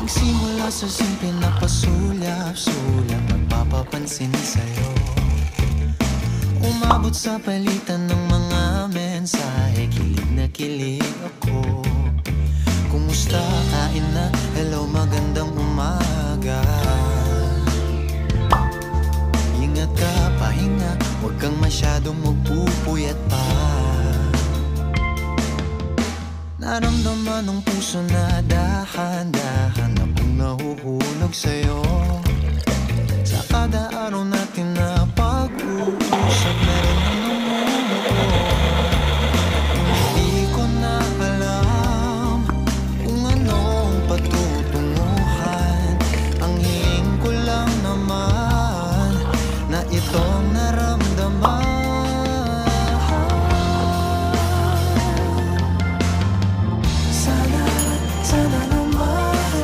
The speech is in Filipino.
Nagsimula sa simple na pasulap-sulap, nagpapapansin sa'yo. Umabot sa palitan ng mga mensahe, kilig na kilig ako. Kumusta, kain na, hello, magandang umaga. Ingat ka, pahinga, huwag kang masyadong magpupuyat pa. Naramdaman ng puso na dahan-dahan na pang nahuhulog sa'yo.